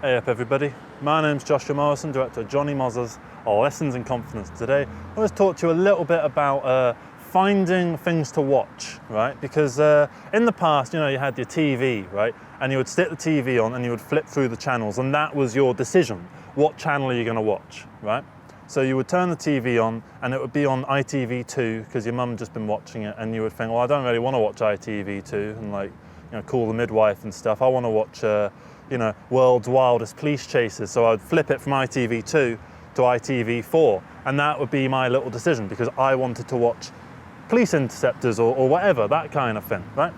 Hey up everybody, my name's Joshua Morrison, director of Jonny Mozza's Lessons in Confidence. Today I want to talk to you a little bit about finding things to watch, right? Because in the past, you had your TV, right? And you would stick the TV on and you would flip through the channels, and that was your decision. What channel are you going to watch, right? So you would turn the TV on and it would be on ITV2 because your mum had just been watching it, and you would think, well, I don't really want to watch ITV2 and call the midwife and stuff. I want to watch World's Wildest Police Chases. So I'd flip it from ITV2 to ITV4, and that would be my little decision because I wanted to watch police interceptors or whatever, that kind of thing, right?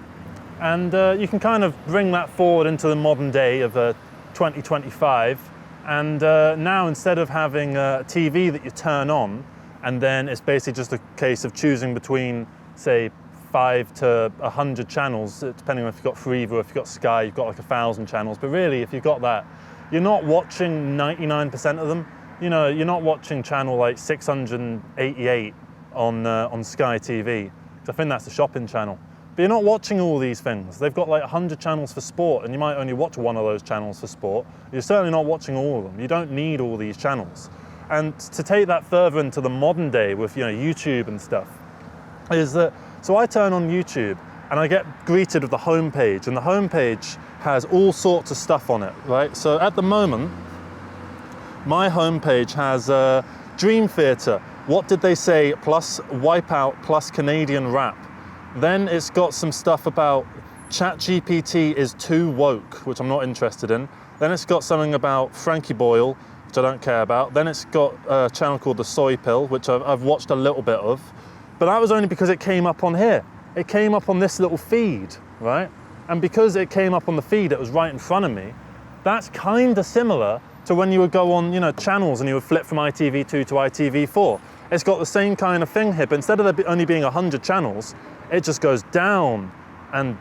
And you can kind of bring that forward into the modern day of 2025, and now instead of having a TV that you turn on and then it's basically just a case of choosing between, say, 5 to 100 channels, depending on if you've got Freeview or if you've got Sky, you've got like 1,000 channels. But really, if you've got that, you're not watching 99% of them. You're not watching channel like 688 on Sky TV. I think that's the shopping channel. But you're not watching all these things. They've got like 100 channels for sport, and you might only watch one of those channels for sport. You're certainly not watching all of them. You don't need all these channels. And to take that further into the modern day with YouTube and stuff, is that, so I turn on YouTube and I get greeted with the homepage, and the homepage has all sorts of stuff on it, right? So at the moment, my homepage has Dream Theater, What Did They Say, plus Wipeout, plus Canadian rap. Then it's got some stuff about ChatGPT is too woke, which I'm not interested in. Then it's got something about Frankie Boyle, which I don't care about. Then it's got a channel called The Soy Pill, which I've watched a little bit of. But that was only because it came up on here. It came up on this little feed, right? And because it came up on the feed, it was right in front of me. That's kind of similar to when you would go on, channels and you would flip from ITV2 to ITV4. It's got the same kind of thing here, but instead of there only being 100 channels, it just goes down and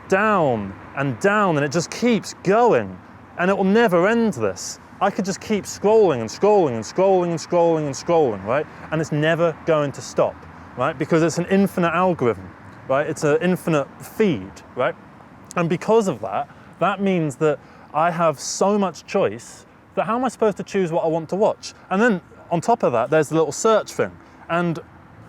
down and down, and it just keeps going. And it will never end this. I could just keep scrolling and scrolling and scrolling and scrolling and scrolling, right? And it's never going to stop, right? Because it's an infinite algorithm, right? It's an infinite feed, right? And because of that, that means that I have so much choice that how am I supposed to choose what I want to watch? And then on top of that, there's the little search thing. And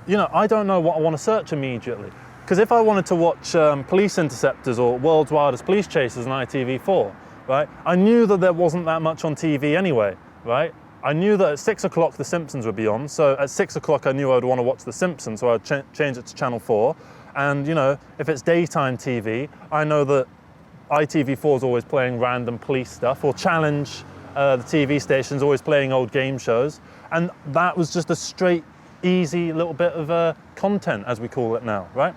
I don't know what I want to search immediately. Because if I wanted to watch Police Interceptors or World's Wildest Police Chases on ITV4, right, I knew that there wasn't that much on TV anyway, right? I knew that at 6 o'clock The Simpsons would be on, so at 6 o'clock I knew I would want to watch The Simpsons, so I'd change it to Channel 4. And if it's daytime TV, I know that ITV4 is always playing random police stuff, or Challenge, the TV station's always playing old game shows. And that was just a straight, easy little bit of content, as we call it now, right?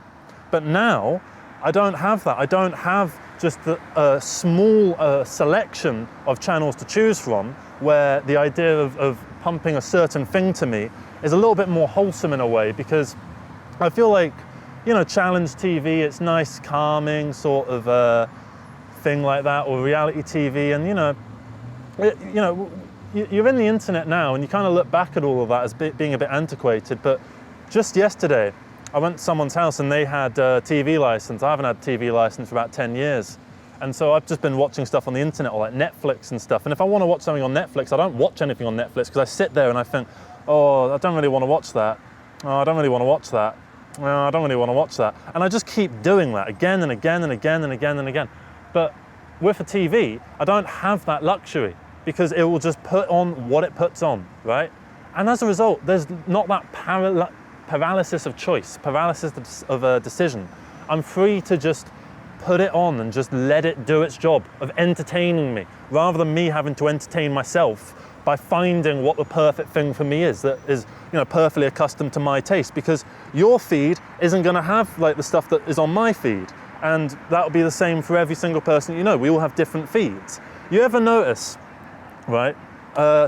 But now, I don't have that. I don't have just a small selection of channels to choose from, where the idea of pumping a certain thing to me is a little bit more wholesome in a way, because I feel like, Challenge TV, it's nice, calming sort of thing like that, or reality TV, and you're in the internet now, and you kind of look back at all of that as being a bit antiquated. But just yesterday, I went to someone's house and they had a TV license. I haven't had a TV license for about 10 years. And so I've just been watching stuff on the internet, or like Netflix and stuff. And if I want to watch something on Netflix, I don't watch anything on Netflix, because I sit there and I think, oh, I don't really want to watch that. Oh, I don't really want to watch that. Oh, I don't really want to watch that. And I just keep doing that again and again and again and again and again. But with a TV, I don't have that luxury, because it will just put on what it puts on, right? And as a result, there's not that paralysis of choice, paralysis of a decision. I'm free to just put it on and just let it do its job of entertaining me, rather than me having to entertain myself by finding what the perfect thing for me is, that is perfectly accustomed to my taste. Because your feed isn't going to have like the stuff that is on my feed, and that'll be the same for every single person. We all have different feeds. You ever notice, right?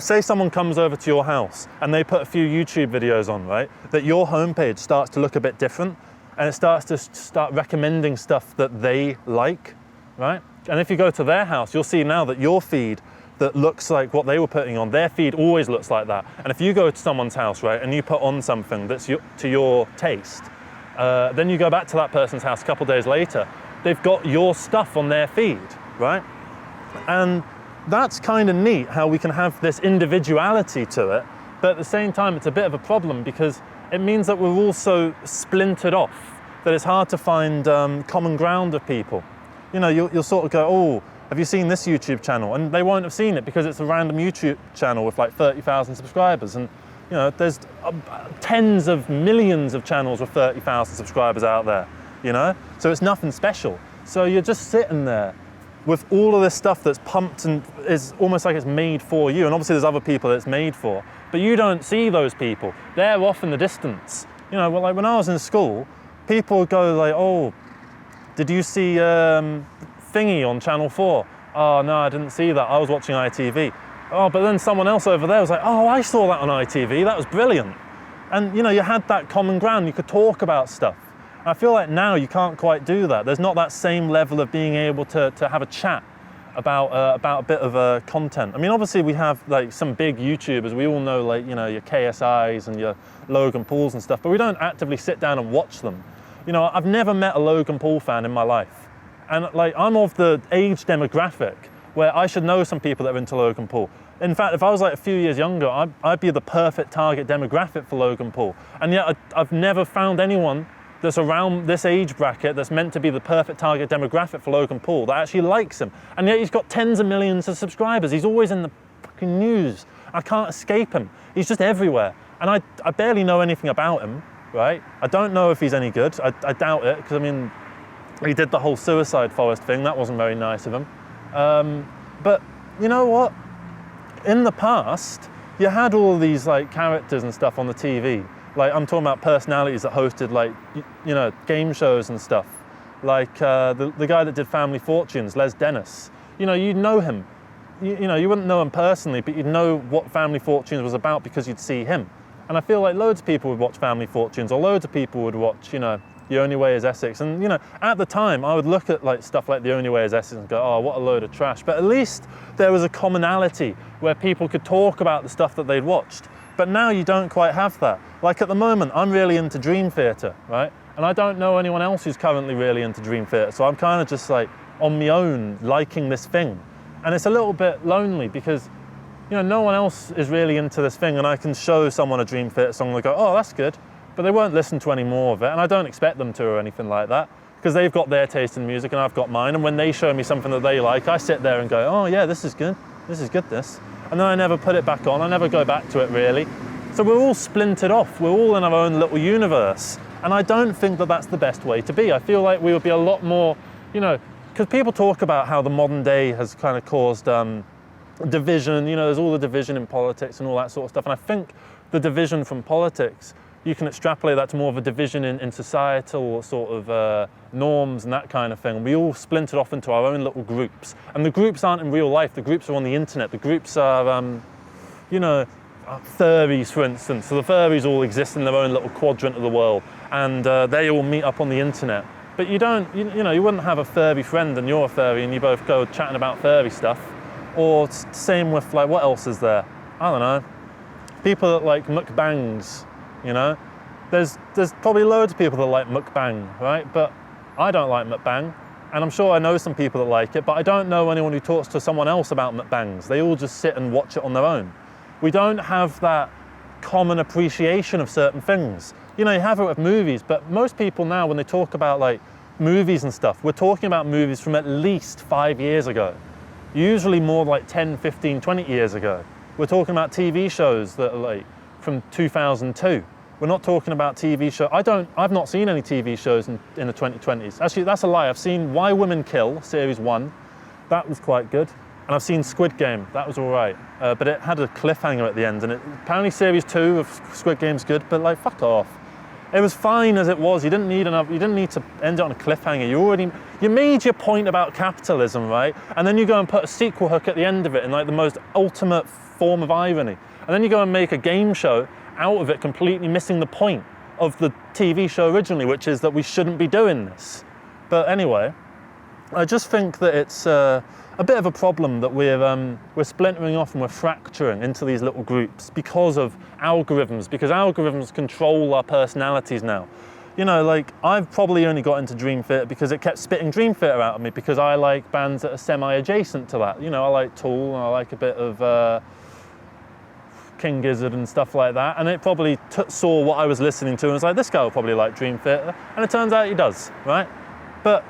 Say someone comes over to your house and they put a few YouTube videos on, right? That your homepage starts to look a bit different, and it starts to recommending stuff that they like, right? And if you go to their house, you'll see now that your feed that looks like what they were putting on, their feed always looks like that. And if you go to someone's house, right, and you put on something that's to your taste, then you go back to that person's house a couple days later, they've got your stuff on their feed, right? And that's kind of neat how we can have this individuality to it, but at the same time it's a bit of a problem because it means that we're all so splintered off that it's hard to find common ground of people. You know, you'll sort of go, oh, have you seen this YouTube channel? And they won't have seen it because it's a random YouTube channel with like 30,000 subscribers. And you know, there's tens of millions of channels with 30,000 subscribers out there, you know? So it's nothing special. So you're just sitting there with all of this stuff that's pumped and is almost like it's made for you. And obviously there's other people that it's made for, but you don't see those people. They're off in the distance. You know, well, like when I was in school, people would go like, oh, did you see Thingy on Channel 4? Oh, no, I didn't see that. I was watching ITV. Oh, but then someone else over there was like, oh, I saw that on ITV. That was brilliant. And, you know, you had that common ground. You could talk about stuff. I feel like now you can't quite do that. There's not that same level of being able to have a chat about a bit of content. I mean, obviously we have like some big YouTubers. We all know, like, you know, your KSIs and your Logan Pauls and stuff, but we don't actively sit down and watch them. You know, I've never met a Logan Paul fan in my life. And like, I'm of the age demographic where I should know some people that are into Logan Paul. In fact, if I was like a few years younger, I'd be the perfect target demographic for Logan Paul. And yet I've never found anyone that's around this age bracket that's meant to be the perfect target demographic for Logan Paul that actually likes him. And yet he's got tens of millions of subscribers. He's always in the fucking news. I can't escape him. He's just everywhere. And I barely know anything about him, right? I don't know if he's any good. I doubt it, because I mean, he did the whole suicide forest thing. That wasn't very nice of him. But you know what? In the past, you had all of these like characters and stuff on the TV. Like, I'm talking about personalities that hosted like, you know, game shows and stuff. Like the guy that did Family Fortunes, Les Dennis. You know, you'd know him. You know, you wouldn't know him personally, but you'd know what Family Fortunes was about because you'd see him. And I feel like loads of people would watch Family Fortunes, or loads of people would watch, you know, The Only Way is Essex. And, you know, at the time, I would look at like stuff like The Only Way is Essex and go, oh, what a load of trash. But at least there was a commonality where people could talk about the stuff that they'd watched. But now you don't quite have that. Like at the moment, I'm really into Dream Theatre, right? And I don't know anyone else who's currently really into Dream Theatre. So I'm kind of just like on my own, liking this thing. And it's a little bit lonely because, you know, no one else is really into this thing, and I can show someone a Dream Theatre song and they go, oh, that's good. But they won't listen to any more of it, and I don't expect them to or anything like that, because they've got their taste in music and I've got mine, and when they show me something that they like, I sit there and go, oh yeah, this is good, this. And then I never put it back on, I never go back to it really. So we're all splintered off, we're all in our own little universe, and I don't think that that's the best way to be. I feel like we would be a lot more, you know, because people talk about how the modern day has kind of caused division, you know, there's all the division in politics and all that sort of stuff, and I think the division from politics, you can extrapolate that to more of a division in societal sort of norms and that kind of thing. We all splintered off into our own little groups, and the groups aren't in real life, the groups are on the internet. The groups are, you know, furries, for instance. So the furries all exist in their own little quadrant of the world, and they all meet up on the internet. But you don't, you know, you wouldn't have a furry friend and you're a furry and you both go chatting about furry stuff. Or same with like, what else is there? I don't know. People that like mukbangs, you know? There's probably loads of people that like mukbang, right? But I don't like mukbang. And I'm sure I know some people that like it, but I don't know anyone who talks to someone else about mukbangs. They all just sit and watch it on their own. We don't have that common appreciation of certain things. You know, you have it with movies, but most people now, when they talk about like movies and stuff, we're talking about movies from at least 5 years ago. Usually more like 10, 15, 20 years ago. We're talking about TV shows that are like from 2002. We're not talking about TV shows. I've not seen any TV shows in the 2020s. Actually, that's a lie. I've seen Why Women Kill, series 1. That was quite good. And I've seen Squid Game, that was all right. But it had a cliffhanger at the end, and apparently series 2 of Squid Game's good, but like, fuck off. It was fine as it was. You didn't need to end it on a cliffhanger. You made your point about capitalism, right? And then you go and put a sequel hook at the end of it in like the most ultimate form of irony. And then you go and make a game show out of it, completely missing the point of the TV show originally, which is that we shouldn't be doing this. But anyway, I just think that it's a bit of a problem that we're splintering off and we're fracturing into these little groups because of algorithms, because algorithms control our personalities now. you know, like I've probably only got into Dream Theater because it kept spitting Dream Theater out of me, because I like bands that are semi-adjacent to that. You know, I like Tool, and I like a bit of King Gizzard and stuff like that, and it probably saw what I was listening to and was like, this guy will probably like Dream Theater, and it turns out he does, right? But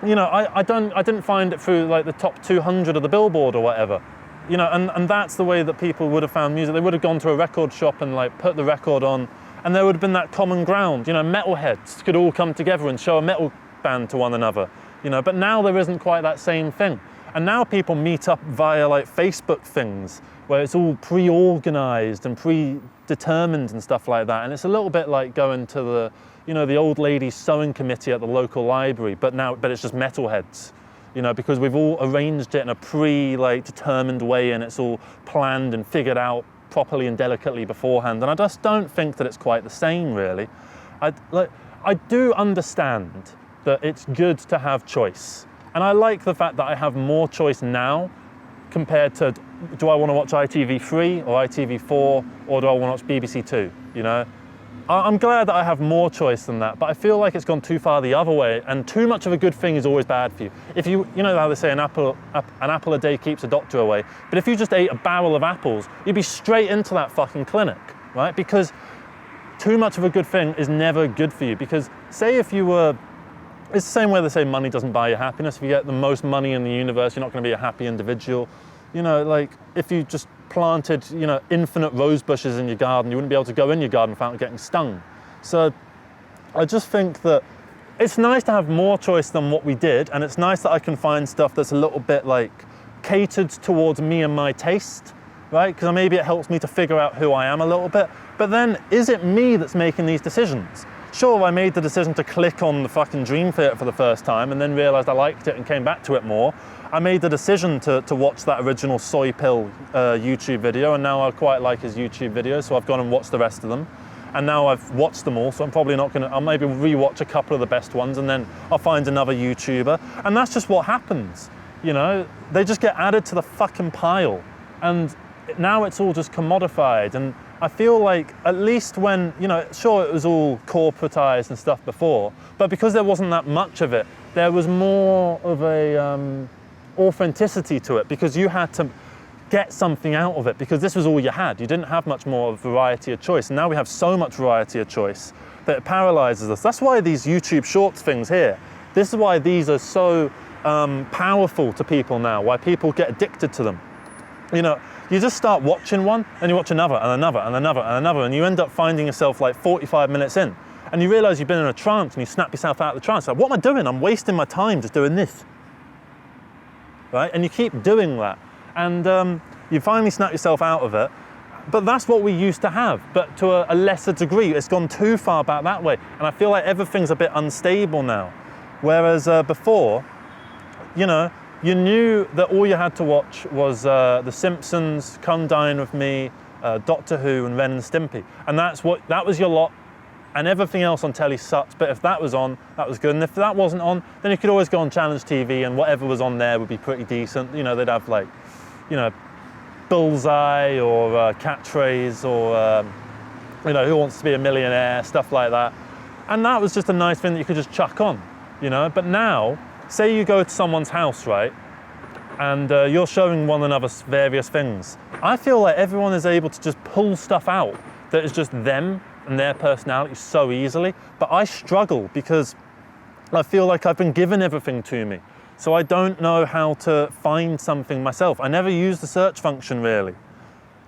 you know, I didn't find it through like the top 200 of the Billboard or whatever, you know, and that's the way that people would have found music. They would have gone to a record shop and like put the record on, and there would have been that common ground. You know, metalheads could all come together and show a metal band to one another, you know, but now there isn't quite that same thing. And now people meet up via like Facebook things where it's all pre-organized and predetermined and stuff like that. And it's a little bit like going to the, you know, the old ladies sewing committee at the local library, but it's just metalheads, you know, because we've all arranged it in a determined way, and it's all planned and figured out properly and delicately beforehand. And I just don't think that it's quite the same, really. I do understand that it's good to have choice. And I like the fact that I have more choice now compared to, do I want to watch ITV3 or ITV4, or do I want to watch BBC Two, you know? I'm glad that I have more choice than that, but I feel like it's gone too far the other way, and too much of a good thing is always bad for you. If you know how they say an apple a day keeps a doctor away, but if you just ate a barrel of apples, you'd be straight into that fucking clinic, right? Because too much of a good thing is never good for you, because say if you were, it's the same way they say money doesn't buy you happiness. If you get the most money in the universe, you're not going to be a happy individual. You know, like if you just planted, you know, infinite rose bushes in your garden, you wouldn't be able to go in your garden without getting stung. So I just think that it's nice to have more choice than what we did, and it's nice that I can find stuff that's a little bit like catered towards me and my taste, right? Because maybe it helps me to figure out who I am a little bit. But then, is it me that's making these decisions? Sure, I made the decision to click on the fucking Dream Theater for the first time and then realised I liked it and came back to it more. I made the decision to watch that original Soy Pill YouTube video, and now I quite like his YouTube videos, so I've gone and watched the rest of them. And now I've watched them all, so I'm probably not gonna, I'll maybe rewatch a couple of the best ones, and then I'll find another YouTuber. And that's just what happens, you know? They just get added to the fucking pile. And now it's all just commodified. And I feel like, at least when, you know, sure, it was all corporatized and stuff before, but because there wasn't that much of it, there was more of a authenticity to it, because you had to get something out of it, because this was all you had. You didn't have much more variety of choice. And now we have so much variety of choice that it paralyzes us. That's why these YouTube Shorts things here, this is why these are so powerful to people now, why people get addicted to them. You know, you just start watching one, and you watch another, and another, and another, and another, and you end up finding yourself like 45 minutes in, and you realize you've been in a trance, and you snap yourself out of the trance. Like, what am I doing? I'm wasting my time just doing this. Right? And you keep doing that. And you finally snap yourself out of it. But that's what we used to have, but to a lesser degree. It's gone too far back that way. And I feel like everything's a bit unstable now. Whereas before, you know, you knew that all you had to watch was The Simpsons, Come Dine With Me, Doctor Who, and Ren and Stimpy. And that was your lot. And everything else on telly sucked, but if that was on, that was good. And if that wasn't on, then you could always go on Challenge TV, and whatever was on there would be pretty decent. You know, they'd have like, you know, Bullseye or Catchphrase or, you know, Who Wants to Be a Millionaire, stuff like that. And that was just a nice thing that you could just chuck on, you know. But now, say you go to someone's house, right, and you're showing one another various things. I feel like everyone is able to just pull stuff out that is just them and their personality so easily, but I struggle because I feel like I've been given everything to me. So I don't know how to find something myself. I never use the search function really,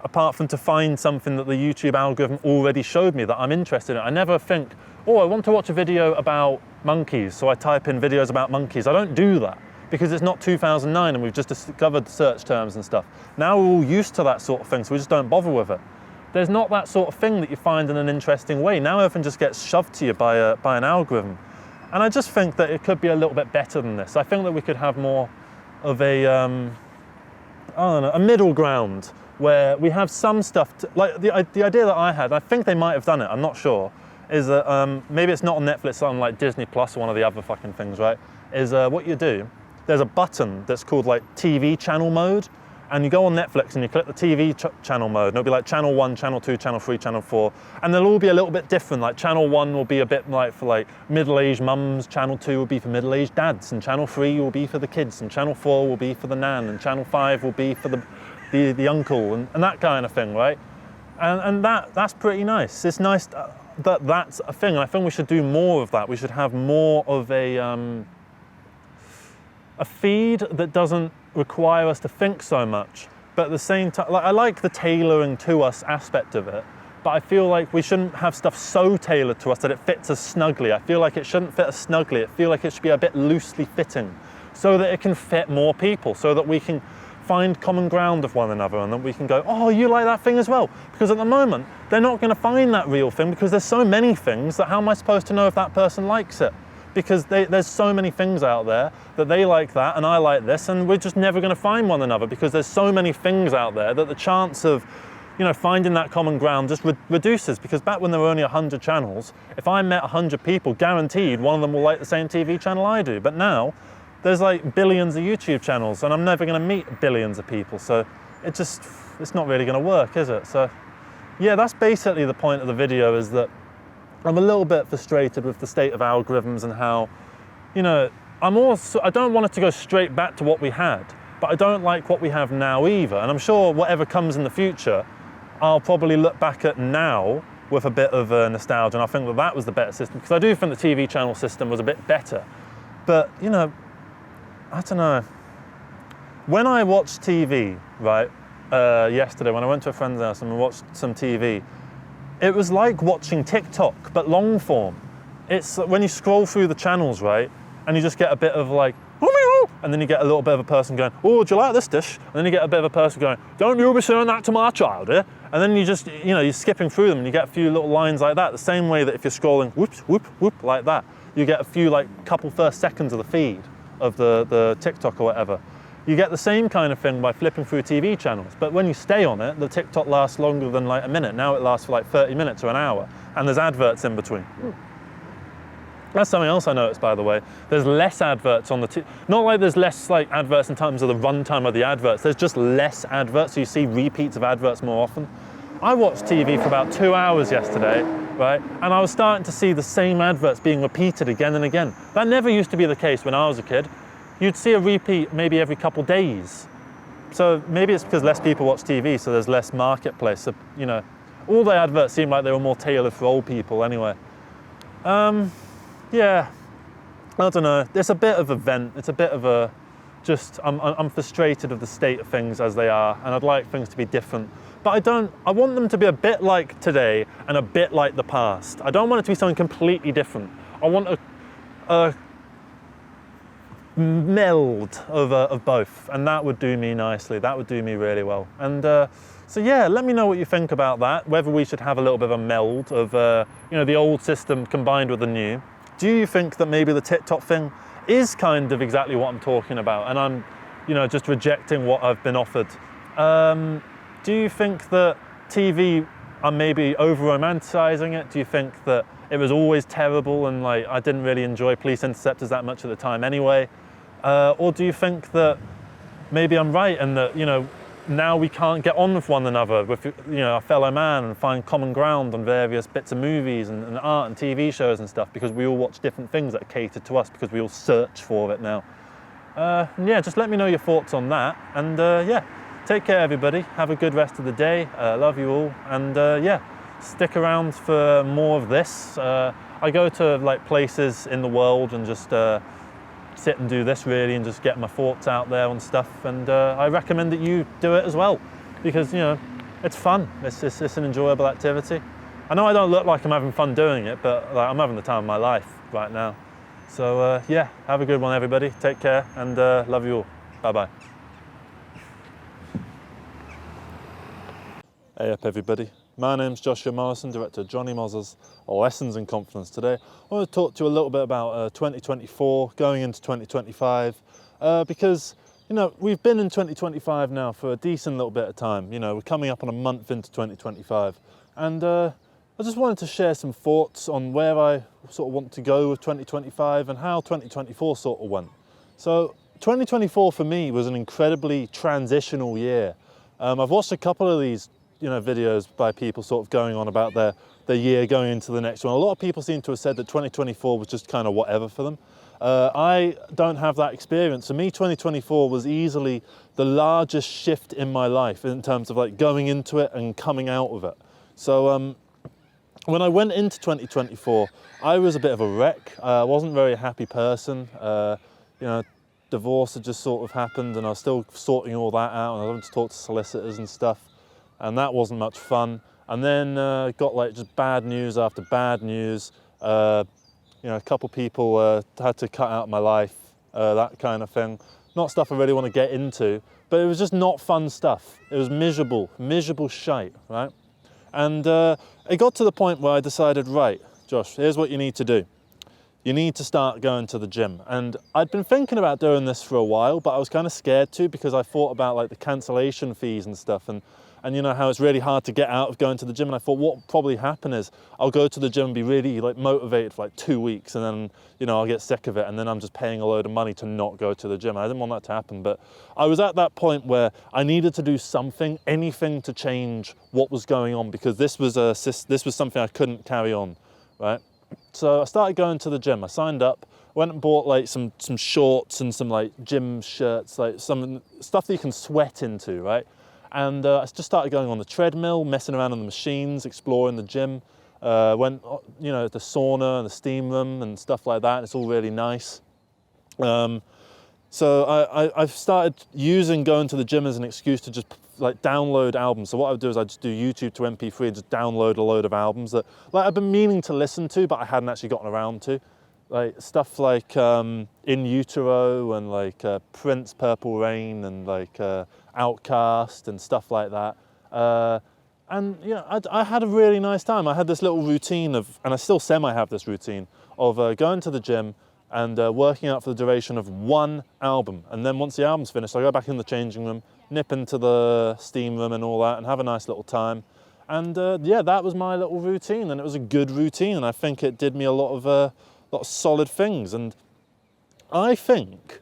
apart from to find something that the YouTube algorithm already showed me that I'm interested in. I never think, oh, I want to watch a video about monkeys, so I type in videos about monkeys. I don't do that because it's not 2009 and we've just discovered search terms and stuff. Now we're all used to that sort of thing, so we just don't bother with it. There's not that sort of thing that you find in an interesting way. Now everything just gets shoved to you by an algorithm. And I just think that it could be a little bit better than this. I think that we could have more of a, I don't know, a middle ground where we have some stuff, like the idea that I had, I think they might have done it, I'm not sure, is that maybe it's not on Netflix, it's on like Disney Plus or one of the other fucking things, right? Is what you do, there's a button that's called like TV channel mode, and you go on Netflix and you click the TV channel mode, and it'll be like channel 1, channel 2, channel 3, channel 4, and they'll all be a little bit different. Like channel 1 will be a bit like for like middle-aged mums, channel 2 will be for middle-aged dads, and channel 3 will be for the kids, and channel 4 will be for the nan, and channel 5 will be for the uncle, and that kind of thing, right? And that's pretty nice. It's nice that that's a thing, and I think we should do more of that. We should have more of a feed that doesn't require us to think so much, but at the same time, like, I like the tailoring to us aspect of it, but I feel like we shouldn't have stuff so tailored to us that it fits us snugly. I feel like it shouldn't fit us snugly. I feel like it should be a bit loosely fitting so that it can fit more people, so that we can find common ground of one another, and that we can go, oh, you like that thing as well? Because at the moment, they're not going to find that real thing, because there's so many things that how am I supposed to know if that person likes it? Because there's so many things out there that they like that and I like this, and we're just never going to find one another, because there's so many things out there that the chance of, you know, finding that common ground just reduces. Because back when there were only 100 channels, if I met 100 people, guaranteed one of them will like the same TV channel I do. But now there's like billions of YouTube channels, and I'm never going to meet billions of people, so it's not really going to work, is it? So yeah, that's basically the point of the video, is that I'm a little bit frustrated with the state of algorithms and how, you know, I don't want it to go straight back to what we had, but I don't like what we have now either. And I'm sure whatever comes in the future, I'll probably look back at now with a bit of nostalgia, and I think that was the better system, because I do think the TV channel system was a bit better. But, you know, I don't know. When I watched TV, right, yesterday, when I went to a friend's house and we watched some TV, it was like watching TikTok, but long form. It's when you scroll through the channels, right, and you just get a bit of like, and then you get a little bit of a person going, oh, do you like this dish? And then you get a bit of a person going, don't you be saying that to my child, eh? And then you just, you know, you're skipping through them and you get a few little lines like that, the same way that if you're scrolling, whoop, whoop, whoop, like that, you get a few, like, couple first seconds of the feed of the TikTok or whatever. You get the same kind of thing by flipping through TV channels, but when you stay on it, the TikTok lasts longer than like a minute. Now it lasts for like 30 minutes or an hour, and there's adverts in between. That's something else I noticed, by the way. There's less adverts on the not like there's less like adverts in terms of the runtime of the adverts. There's just less adverts, so you see repeats of adverts more often. I watched TV for about 2 hours yesterday, right? And I was starting to see the same adverts being repeated again and again. That never used to be the case when I was a kid. You'd see a repeat maybe every couple days. So maybe it's because less people watch TV, so there's less marketplace. So, you know, all the adverts seem like they were more tailored for old people anyway. Yeah, I don't know. It's a bit of a vent. It's a bit of a I'm frustrated of the state of things as they are, and I'd like things to be different. But I want them to be a bit like today and a bit like the past. I don't want it to be something completely different. I want a meld of both, and that would do me nicely. That would do me really well. And so yeah, let me know what you think about that, whether we should have a little bit of a meld of you know, the old system combined with the new. Do you think that maybe the TikTok thing is kind of exactly what I'm talking about, and I'm, you know, just rejecting what I've been offered? Do you think that TV, I'm maybe over-romanticizing it? Do you think that it was always terrible and like I didn't really enjoy Police Interceptors that much at the time anyway? Or do you think that maybe I'm right, and that, you know, now we can't get on with one another, with, you know, our fellow man, and find common ground on various bits of movies and art and TV shows and stuff, because we all watch different things that are catered to us, because we all search for it now? Yeah, just let me know your thoughts on that, and yeah, take care everybody, have a good rest of the day, love you all, and yeah, stick around for more of this. I go to like places in the world and just sit and do this really, and just get my thoughts out there on stuff, and I recommend that you do it as well, because, you know, it's fun, it's an enjoyable activity. I know I don't look like I'm having fun doing it, but like, I'm having the time of my life right now. So yeah, have a good one everybody, take care, and love you all, bye bye. Hey up everybody, my name's Joshua Morrison, director of Jonny Mozza's Lessons in Confidence. Today I want to talk to you a little bit about 2024, going into 2025, because, you know, we've been in 2025 now for a decent little bit of time. You know, we're coming up on a month into 2025, and I just wanted to share some thoughts on where I sort of want to go with 2025 and how 2024 sort of went. So 2024 for me was an incredibly transitional year. I've watched a couple of these, videos by people sort of going on about their year going into the next one. A lot of people seem to have said that 2024 was just kind of whatever for them. I don't have that experience. For me, 2024 was easily the largest shift in my life in terms of like going into it and coming out of it. So when I went into 2024, I was a bit of a wreck. I wasn't a very happy person. Divorce had just sort of happened and I was still sorting all that out, and I went to talk to solicitors and stuff, and that wasn't much fun. And then got like just bad news after bad news. A couple people had to cut out my life, that kind of thing. Not stuff I really want to get into, but it was just not fun stuff. It was miserable shite, right? And it got to the point where I decided, right, Josh, here's what you need to do. You need to start going to the gym. And I'd been thinking about doing this for a while, but I was kind of scared to, because I thought about like the cancellation fees and stuff, and how it's really hard to get out of going to the gym. And I thought what will probably happen is I'll go to the gym and be really like motivated for like 2 weeks, and then, I'll get sick of it, and then I'm just paying a load of money to not go to the gym. I didn't want that to happen, but I was at that point where I needed to do something, anything to change what was going on, because this was something I couldn't carry on, right? So I started going to the gym. I signed up, went and bought like some shorts and some like gym shirts, like some stuff that you can sweat into, right? And I just started going on the treadmill, messing around on the machines, exploring the gym. Went, the sauna and the steam room and stuff like that. It's all really nice. So I've started using going to the gym as an excuse to just like download albums. So what I would do is I'd just do YouTube to MP3 and just download a load of albums that like I've been meaning to listen to, but I hadn't actually gotten around to. Like stuff like In Utero and like Prince, Purple Rain, and like Outcast and stuff like that. I had a really nice time. I had this little routine and I still semi-have this routine of going to the gym and working out for the duration of one album. And then once the album's finished, I go back in the changing room, nip into the steam room and all that, and have a nice little time. And that was my little routine, and it was a good routine, and I think it did me a lot of solid things. And I think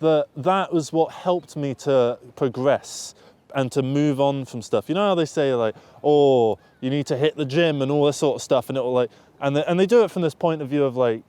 that was what helped me to progress and to move on from stuff. You know how they say like, oh, you need to hit the gym and all this sort of stuff, and it will like, and they do it from this point of view of like,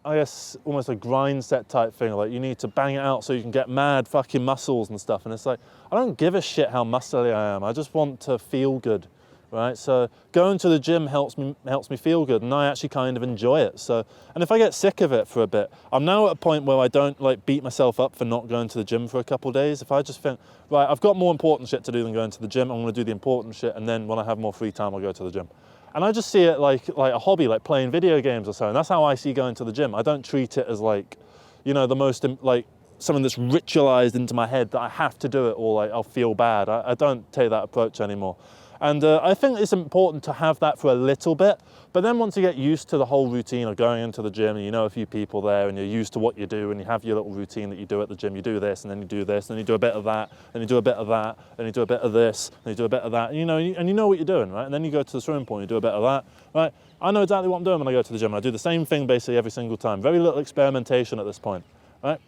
I guess almost a grind set type thing, like you need to bang it out so you can get mad fucking muscles and stuff. And it's like, I don't give a shit how muscly I am. I just want to feel good, right? So going to the gym helps me feel good, and I actually kind of enjoy it. So, and if I get sick of it for a bit, I'm now at a point where I don't like beat myself up for not going to the gym for a couple of days. If I just think, right, I've got more important shit to do than going to the gym, I'm going to do the important shit, and then when I have more free time, I'll go to the gym. And I just see it like a hobby, like playing video games or so. And that's how I see going to the gym. I don't treat it as like, the most like something that's ritualized into my head that I have to do it or like I'll feel bad. I don't take that approach anymore. And I think it's important to have that for a little bit. But then once you get used to the whole routine of going into the gym and you know a few people there and you're used to what you do and you have your little routine that you do at the gym, you do this and then you do this and then you do a bit of that and you do a bit of that and you do a bit of this and you do a bit of that, and you know what you're doing, right? And then you go to the swimming pool and you do a bit of that, right? I know exactly what I'm doing when I go to the gym. I do the same thing basically every single time. Very little experimentation at this point, right?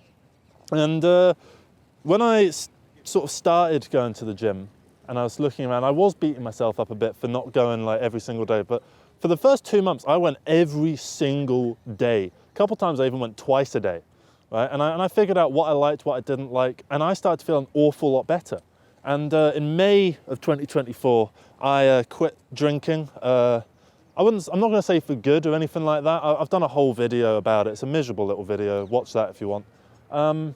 And when I sort of started going to the gym, and I was looking around, I was beating myself up a bit for not going like every single day, but for the first 2 months, I went every single day. A couple times I even went twice a day, right? And I figured out what I liked, what I didn't like, and I started to feel an awful lot better. And in May of 2024, I quit drinking. I'm not gonna say for good or anything like that. I've done a whole video about it. It's a miserable little video. Watch that if you want. I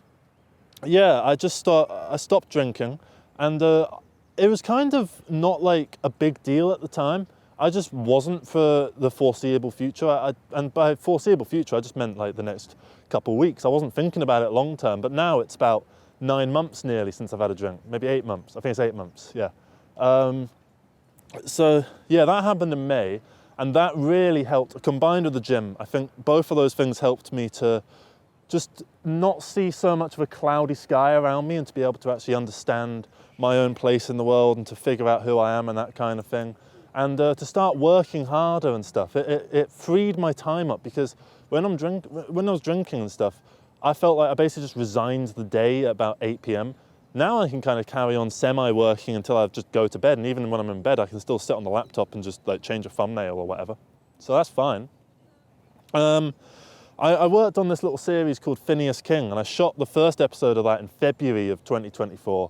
stopped drinking, and it was kind of not like a big deal at the time. I just wasn't for the foreseeable future. And by foreseeable future, I just meant like the next couple of weeks. I wasn't thinking about it long term, but now it's about 9 months nearly since I've had a drink, maybe 8 months. I think it's 8 months, yeah. That happened in May, and that really helped, combined with the gym. I think both of those things helped me to just not see so much of a cloudy sky around me and to be able to actually understand my own place in the world and to figure out who I am and that kind of thing. And to start working harder and stuff. It freed my time up, because when I was drinking and stuff, I felt like I basically just resigned the day at about 8 p.m. Now I can kind of carry on semi-working until I just go to bed, and even when I'm in bed, I can still sit on the laptop and just like change a thumbnail or whatever. So that's fine. I worked on this little series called Phineas King, and I shot the first episode of that in February of 2024.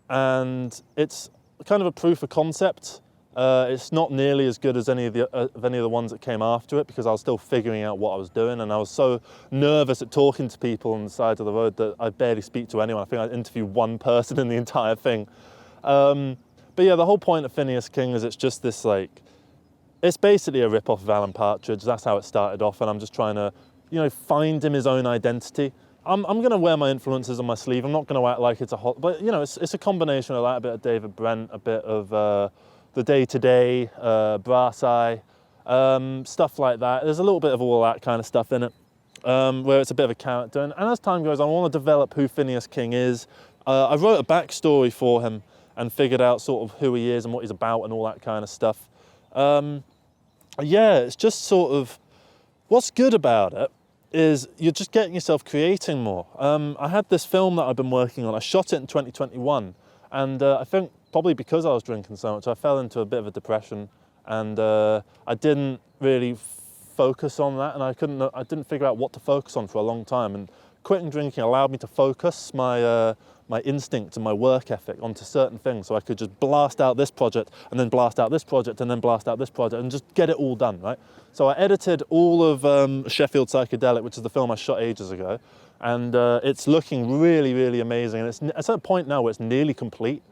And it's kind of a proof of concept. It's not nearly as good as any of the ones that came after it, because I was still figuring out what I was doing, and I was so nervous at talking to people on the side of the road that I barely speak to anyone. I think I interviewed one person in the entire thing. But yeah, the whole point of Phineas King is it's just this like, it's basically a rip-off of Alan Partridge. That's how it started off, and I'm just trying to, you know, find him his own identity. I'm going to wear my influences on my sleeve. I'm not going to act like it's a hot, but you know, it's a combination of that, a bit of David Brent, a bit of the day-to-day, Brass Eye, stuff like that. There's a little bit of all that kind of stuff in it, where it's a bit of a character. And as time goes on, I want to develop who Phineas King is. I wrote a backstory for him and figured out sort of who he is and what he's about and all that kind of stuff. Yeah, it's just sort of, what's good about it is you're just getting yourself creating more. I had this film that I've been working on. I shot it in 2021, and I think probably because I was drinking so much, I fell into a bit of a depression, and I didn't really focus on that, and I didn't figure out what to focus on for a long time. And quitting drinking allowed me to focus my instinct and my work ethic onto certain things, so I could just blast out this project and then blast out this project and then blast out this project and just get it all done, right? So I edited all of Sheffield Psychedelic, which is the film I shot ages ago, and it's looking really, really amazing. And it's at a point now where it's nearly complete,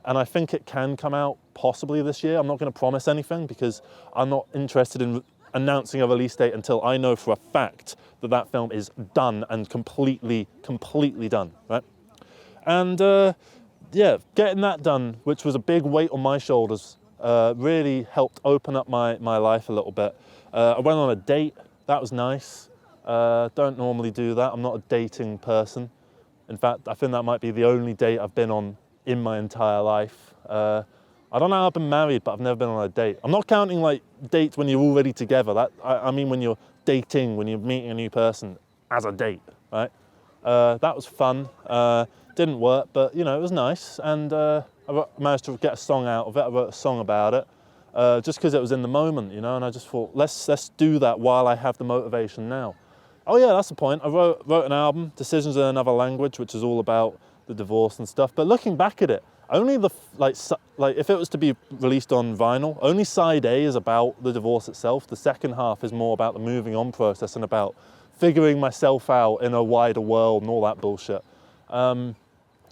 and I think it can come out possibly this year. I'm not going to promise anything because I'm not interested in announcing a release date until I know for a fact that that film is done and completely done, right? And yeah, getting that done, which was a big weight on my shoulders, really helped open up my life a little bit. I went on a date. That was nice. Don't normally do that. I'm not a dating person. In fact, I think that might be the only date I've been on in my entire life. I don't know how I've been married, but I've never been on a date. I'm not counting like dates when you're already together. I mean when you're dating, when you're meeting a new person as a date, right? That was fun. Didn't work, but you know, it was nice, and I managed to get a song out of it. I wrote a song about it, just because it was in the moment, you know, and I just thought, let's do that while I have the motivation now. Oh yeah, that's the point. I wrote an album, Decisions in Another Language, which is all about the divorce and stuff. But looking back at it, only like if it was to be released on vinyl, only side A is about the divorce itself. The second half is more about the moving on process and about figuring myself out in a wider world and all that bullshit.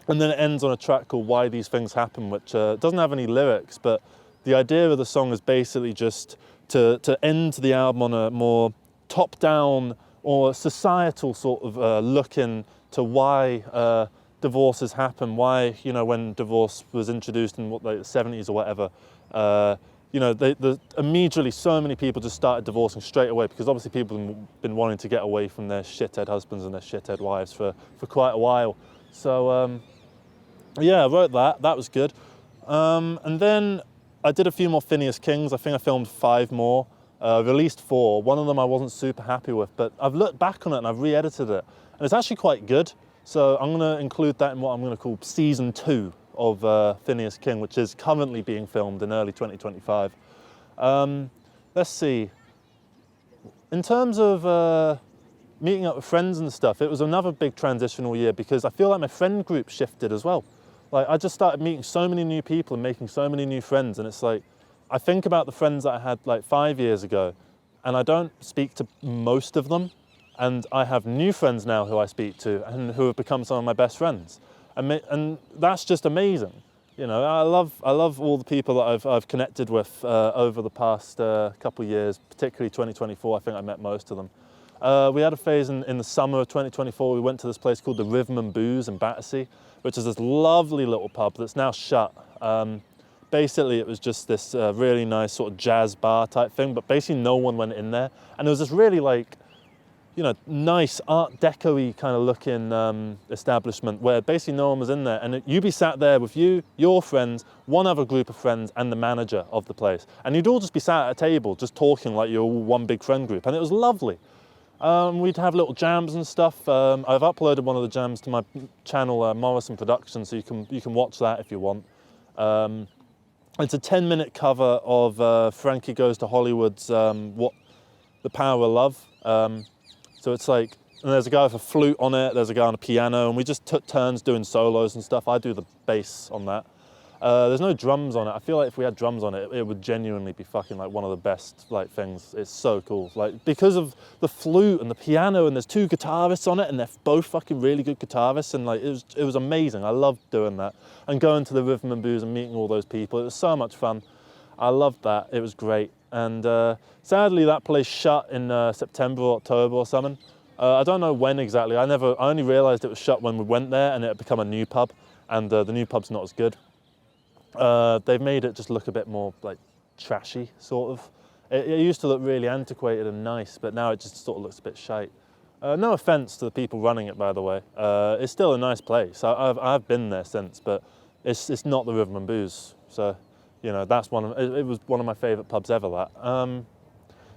And then it ends on a track called Why These Things Happen, which doesn't have any lyrics, but the idea of the song is basically just to end the album on a more top-down or societal sort of look into why divorces happen, why, you know, when divorce was introduced in like the 70s or whatever, you know, immediately so many people just started divorcing straight away, because obviously people have been wanting to get away from their shithead husbands and their shithead wives for quite a while. So yeah, I wrote that. That was good. And then I did a few more Phineas Kings. I think I filmed 5 more, released 4. One of them I wasn't super happy with, but I've looked back on it and I've re-edited it, and it's actually quite good. So I'm going to include that in what I'm going to call season 2 of Phineas King, which is currently being filmed in early 2025. Let's see. In terms of meeting up with friends and stuff, it was another big transitional year, because I feel like my friend group shifted as well. Like, I just started meeting so many new people and making so many new friends, and it's like, I think about the friends that I had like 5 years ago, and I don't speak to most of them, and I have new friends now who I speak to and who have become some of my best friends. And that's just amazing. You know, I love all the people that I've connected with over the past couple of years, particularly 2024. I think I met most of them. We had a phase in the summer of 2024. We went to this place called the Rhythm and Booze in Battersea, which is this lovely little pub that's now shut. Basically, it was just this really nice sort of jazz bar type thing, but basically no one went in there. And it was this really like, you know, nice Art Deco-y kind of looking establishment where basically no one was in there. And you'd be sat there with you, your friends, one other group of friends, and the manager of the place. And you'd all just be sat at a table just talking like you're all one big friend group. And it was lovely. We'd have little jams and stuff. I've uploaded one of the jams to my channel, Morrison Productions, so you can watch that if you want. It's a 10-minute cover of Frankie Goes to Hollywood's "What the Power of Love." So it's like, and there's a guy with a flute on it, there's a guy on a piano, and we just took turns doing solos and stuff. I do the bass on that. There's no drums on it. I feel like if we had drums on it, it would genuinely be fucking like one of the best like things. It's so cool. Like, because of the flute and the piano, and there's two guitarists on it, and they're both fucking really good guitarists, and like it was amazing. I loved doing that. And going to the Rhythm and Booze and meeting all those people. It was so much fun. I loved that. It was great. And sadly that place shut in September or October or something. I don't know when exactly. I only realised it was shut when we went there, and it had become a new pub, and the new pub's not as good. They've made it just look a bit more like trashy, sort of. It used to look really antiquated and nice, but now it just sort of looks a bit shite. No offence to the people running it, by the way. It's still a nice place. I've been there since, but it's not the Rhythm and Booze. So, you know, that's it was one of my favourite pubs ever, that.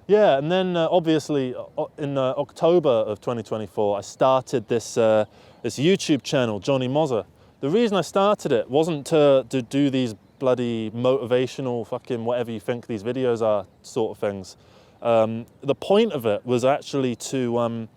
Yeah, and then obviously in October of 2024, I started this YouTube channel, Jonny Mozza. The reason I started it wasn't to do these bloody motivational fucking whatever you think these videos are sort of things. The point of it was actually to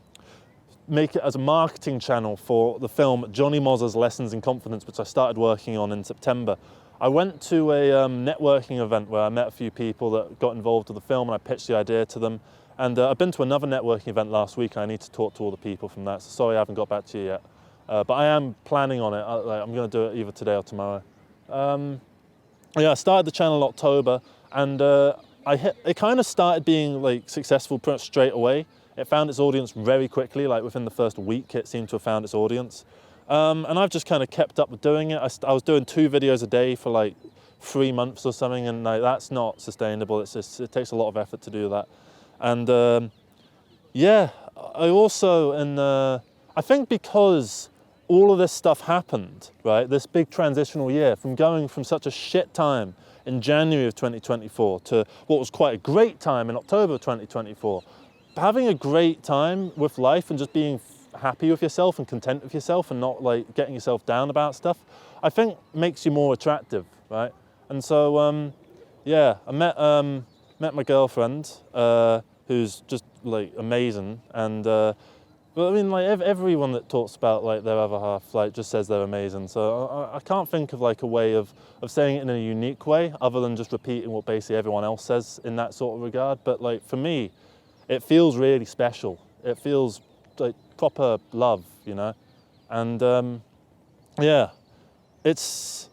make it as a marketing channel for the film Jonny Mozza's Lessons in Confidence, which I started working on in September. I went to a networking event where I met a few people that got involved with the film, and I pitched the idea to them. And I've been to another networking event last week, and I need to talk to all the people from that. So sorry I haven't got back to you yet. But I am planning on it. I'm going to do it either today or tomorrow. Yeah, I started the channel in October, and it kind of started being like successful pretty much straight away. It found its audience very quickly, like within the first week it seemed to have found its audience. And I've just kind of kept up with doing it. I was doing 2 videos a day for like 3 months or something, and like, that's not sustainable. It takes a lot of effort to do that. And yeah, I also, I think because all of this stuff happened, right, this big transitional year, from going from such a shit time in January of 2024 to what was quite a great time in October of 2024, having a great time with life and just being happy with yourself and content with yourself and not like getting yourself down about stuff, I think makes you more attractive, right? And so, yeah, I met my girlfriend, who's just like amazing, and but I mean, like everyone that talks about like their other half, like just says they're amazing. So I can't think of like a way of saying it in a unique way other than just repeating what basically everyone else says in that sort of regard. But like for me, it feels really special. It feels like proper love, you know? And yeah, it's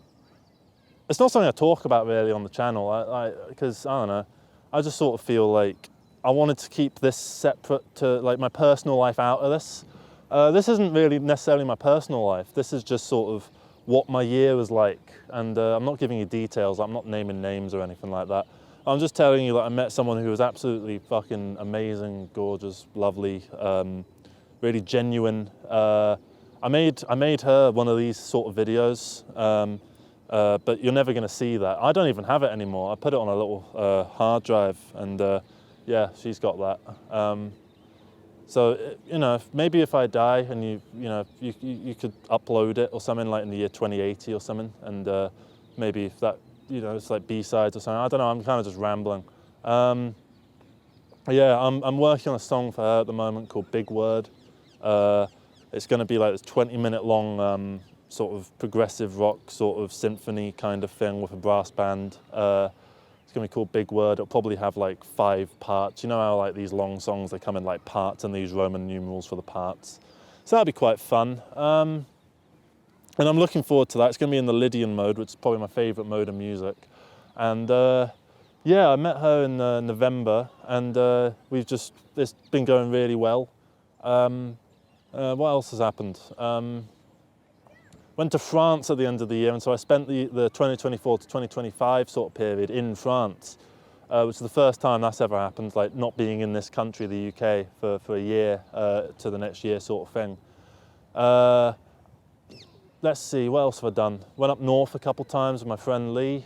not something I talk about really on the channel, because I don't know, I just sort of feel like I wanted to keep this separate to like my personal life out of this. This isn't really necessarily my personal life. This is just sort of what my year was like. And I'm not giving you details. I'm not naming names or anything like that. I'm just telling you that I met someone who was absolutely fucking amazing, gorgeous, lovely, really genuine. I made her one of these sort of videos, but you're never going to see that. I don't even have it anymore. I put it on a little hard drive, and yeah, she's got that. So, you know, maybe if I die and you could upload it or something like in the year 2080 or something, and maybe if that, you know, it's like B-sides or something. I don't know, I'm kind of just rambling. Yeah, I'm working on a song for her at the moment called Big Word. It's going to be like this 20-minute long sort of progressive rock sort of symphony kind of thing with a brass band. It's going to be called Big Word. It'll probably have like 5 parts. You know how like these long songs, they come in like parts and these Roman numerals for the parts. So that'll be quite fun. And I'm looking forward to that. It's going to be in the Lydian mode, which is probably my favourite mode of music. And yeah, I met her in November, and it's been going really well. What else has happened? Went to France at the end of the year, and so I spent the 2024 to 2025 sort of period in France, which is the first time that's ever happened, like not being in this country, the UK, for a year to the next year sort of thing. Let's see, what else have I done? Went up north a couple times with my friend Lee.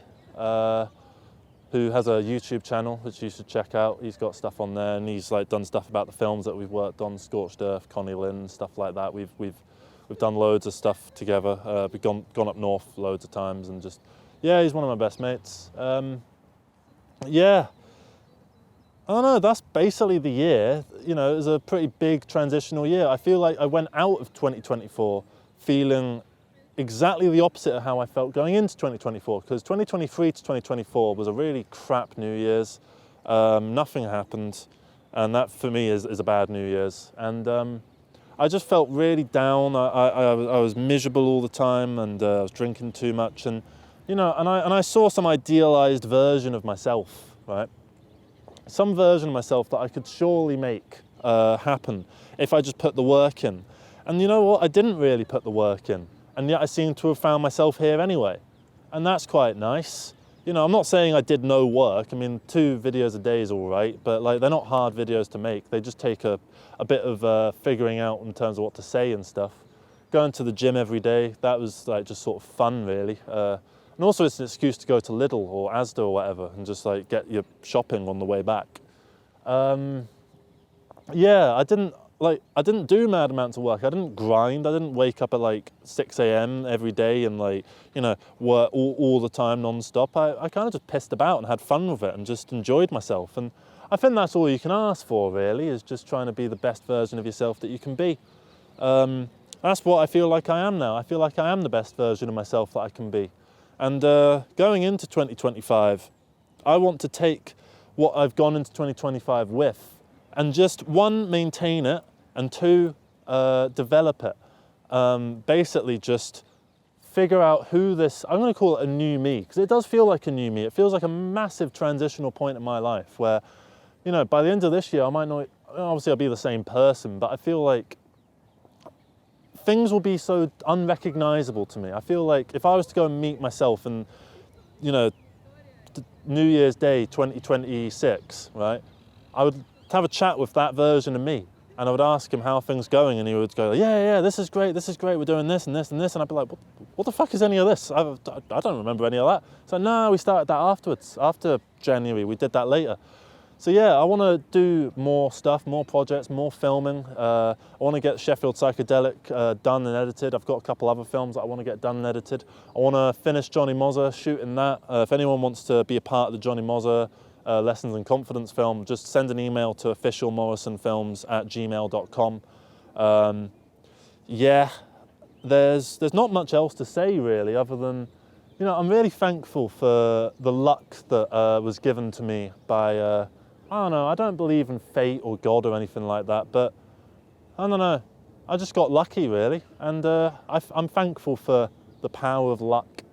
who has a YouTube channel which you should check out. He's got stuff on there, and he's like done stuff about the films that we've worked on, Scorched Earth, Connie Lynn, stuff like that. We've done loads of stuff together. We've gone up north loads of times, and just, yeah, he's one of my best mates. Yeah, I don't know, that's basically the year. You know, it was a pretty big transitional year. I feel like I went out of 2024 feeling exactly the opposite of how I felt going into 2024, because 2023 to 2024 was a really crap New Year's. Nothing happened, and that for me is a bad New Year's. And I just felt really down. I was miserable all the time, and I was drinking too much, and you know, and I saw some idealized version of myself, right? Some version of myself that I could surely make happen if I just put the work in. And you know what? I didn't really put the work in, and yet I seem to have found myself here anyway, and that's quite nice. You know, I'm not saying I did no work. I mean, 2 videos a day is all right, but like, they're not hard videos to make. They just take a bit of figuring out in terms of what to say and stuff. Going to the gym every day, that was like just sort of fun, really. And also it's an excuse to go to Lidl or Asda or whatever and just like get your shopping on the way back. Yeah, I didn't do mad amounts of work. I didn't grind. I didn't wake up at like 6 a.m. every day and like, you know, work all the time non-stop. I kind of just pissed about and had fun with it and just enjoyed myself. And I think that's all you can ask for, really, is just trying to be the best version of yourself that you can be. That's what I feel like I am now. I feel like I am the best version of myself that I can be. And going into 2025, I want to take what I've gone into 2025 with and just 1, maintain it, and 2, develop it. Basically just figure out who this, I'm going to call it a new me, because it does feel like a new me. It feels like a massive transitional point in my life where, you know, by the end of this year, I might not, obviously I'll be the same person, but I feel like things will be so unrecognizable to me. I feel like if I was to go and meet myself and, you know, New Year's Day 2026, right, I would have a chat with that version of me, and I would ask him how things going, and he would go, yeah, this is great, we're doing this and this and this, and I'd be like, what the fuck is any of this? I don't remember any of that. So no, we started that afterwards, after January, we did that later. So yeah, I want to do more stuff, more projects, more filming. I want to get Sheffield Psychedelic done and edited. I've got a couple other films that I want to get done and edited. I want to finish Jonny Mozza shooting that. If anyone wants to be a part of the Jonny Mozza Lessons in Confidence film, just send an email to officialmorrisonfilms@gmail.com. Yeah, there's not much else to say really, other than, you know, I'm really thankful for the luck that was given to me by, I don't know, I don't believe in fate or God or anything like that, but I don't know, I just got lucky really, and I'm thankful for the power of luck,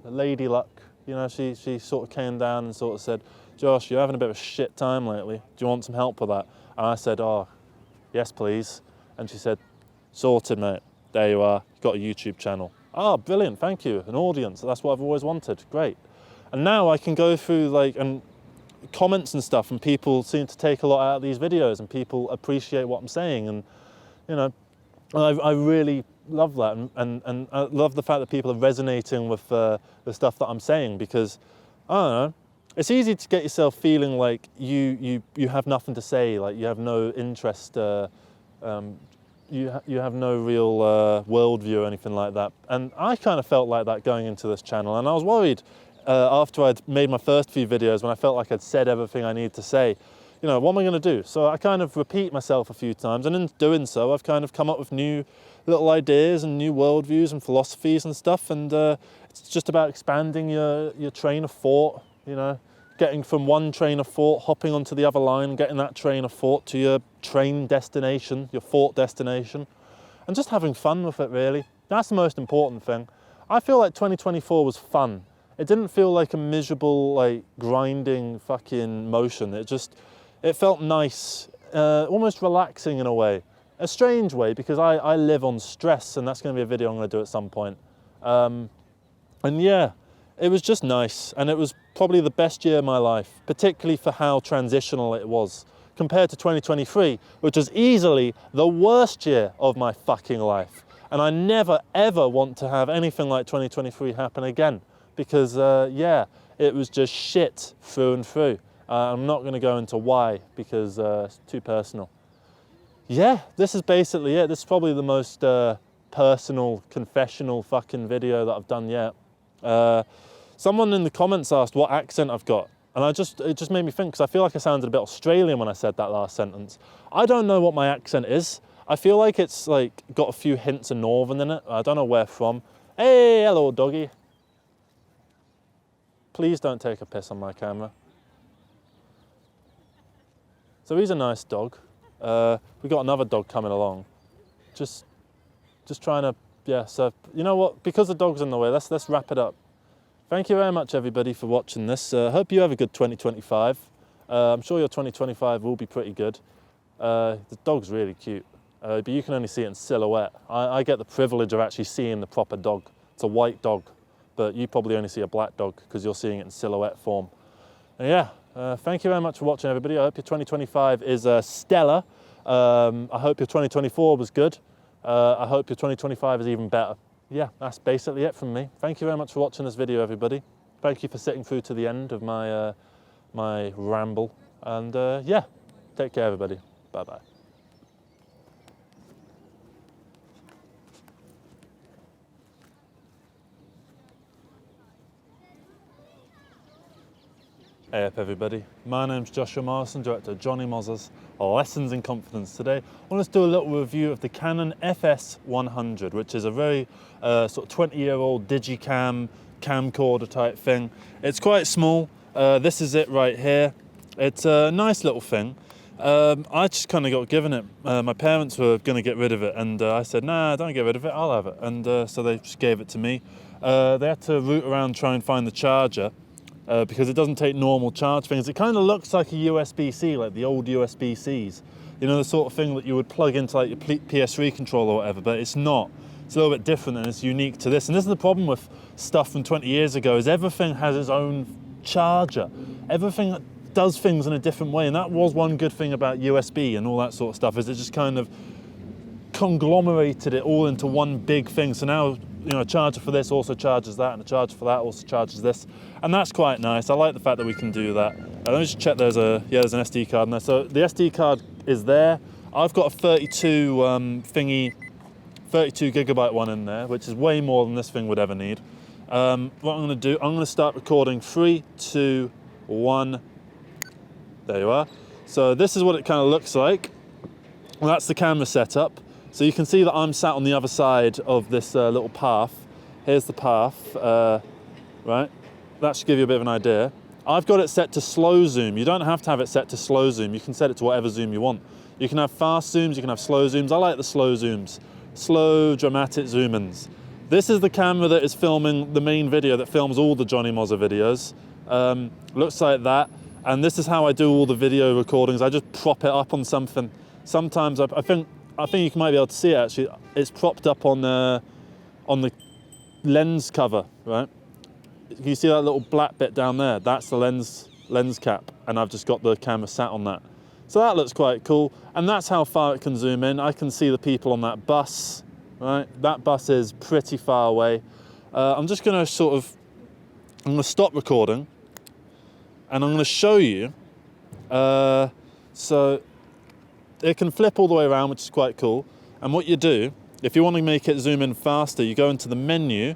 Lady Luck. You know, she sort of came down and sort of said, Josh, you're having a bit of a shit time lately, do you want some help with that? And I said, oh, yes please. And she said, sorted mate, there you are, you've got a YouTube channel. Oh, brilliant, thank you, an audience, that's what I've always wanted, great. And now I can go through like, and comments and stuff, and people seem to take a lot out of these videos, and people appreciate what I'm saying, and you know, I really love that, and I love the fact that people are resonating with the stuff that I'm saying, because I don't know, it's easy to get yourself feeling like you have nothing to say, like you have no interest, you have no real worldview or anything like that. And I kind of felt like that going into this channel, and I was worried after I'd made my first few videos, when I felt like I'd said everything I needed to say, you know, what am I going to do? So I kind of repeat myself a few times, and in doing so, I've kind of come up with new little ideas and new worldviews and philosophies and stuff, and it's just about expanding your train of thought, you know, getting from one train of thought, hopping onto the other line, getting that train of thought to your train destination, your thought destination, and just having fun with it really. That's the most important thing. I feel like 2024 was fun. It didn't feel like a miserable, like, grinding fucking motion. It felt nice, almost relaxing in a way. A strange way, because I live on stress, and that's going to be a video I'm going to do at some point. And yeah, it was just nice, and it was probably the best year of my life, particularly for how transitional it was, compared to 2023, which was easily the worst year of my fucking life. And I never, ever want to have anything like 2023 happen again, because yeah, it was just shit through and through. I'm not going to go into why, because it's too personal. Yeah, this is basically it. This is probably the most personal, confessional fucking video that I've done yet. Someone in the comments asked what accent I've got, and it just made me think, because I feel like I sounded a bit Australian when I said that last sentence. I don't know what my accent is. I feel like it's like got a few hints of northern in it. I don't know where from. Hey, hello doggy. Please don't take a piss on my camera. So he's a nice dog. We've got another dog coming along. Just trying to, yeah, so you know what, because the dog's in the way, let's wrap it up. Thank you very much everybody for watching this. Hope you have a good 2025. I'm sure your 2025 will be pretty good. The dog's really cute, but you can only see it in silhouette. I get the privilege of actually seeing the proper dog. It's a white dog, but you probably only see a black dog because you're seeing it in silhouette form. And yeah. Thank you very much for watching everybody. I hope your 2025 is stellar. I hope your 2024 was good. I hope your 2025 is even better. Yeah, that's basically it from me. Thank you very much for watching this video, everybody. Thank you for sitting through to the end of my, my ramble. And yeah, take care everybody. Bye-bye. Hey up everybody, my name's Joshua Morrison, director of Jonny Mozza's Lessons in Confidence. Today I want to do a little review of the Canon FS100, which is a very sort of 20-year-old digicam, camcorder type thing. It's quite small, this is it right here. It's a nice little thing. I just kind of got given it. My parents were going to get rid of it and I said, nah, don't get rid of it, I'll have it. And so they just gave it to me. They had to root around try and find the charger. Because it doesn't take normal charge things. It kind of looks like a USB-C, like the old USB-Cs. You know, the sort of thing that you would plug into like your PS3 controller or whatever, but it's not. It's a little bit different and it's unique to this. And this is the problem with stuff from 20 years ago, is everything has its own charger. Everything does things in a different way. And that was one good thing about USB and all that sort of stuff, is it just kind of conglomerated it all into one big thing. So now, you know, a charger for this also charges that, and a charger for that also charges this, and that's quite nice. I like the fact that we can do that. Let me just check. There's an SD card in there. So the SD card is there. I've got a 32 gigabyte one in there, which is way more than this thing would ever need. What I'm going to do, I'm going to start recording. 3, 2, 1. There you are. So this is what it kind of looks like. Well, that's the camera setup. So you can see that I'm sat on the other side of this little path. Here's the path, right? That should give you a bit of an idea. I've got it set to slow zoom. You don't have to have it set to slow zoom. You can set it to whatever zoom you want. You can have fast zooms, you can have slow zooms. I like the slow zooms. Slow, dramatic zoom-ins. This is the camera that is filming the main video that films all the Jonny Mozza videos. Looks like that. And this is how I do all the video recordings. I just prop it up on something. Sometimes I think you might be able to see it actually. It's propped up on the lens cover, right? Can you see that little black bit down there? That's the lens cap, and I've just got the camera sat on that. So that looks quite cool, and that's how far it can zoom in. I can see the people on that bus, right? That bus is pretty far away. I'm just going to I'm going to stop recording, and I'm going to show you. So it can flip all the way around, which is quite cool. And what you do, if you want to make it zoom in faster, you go into the menu,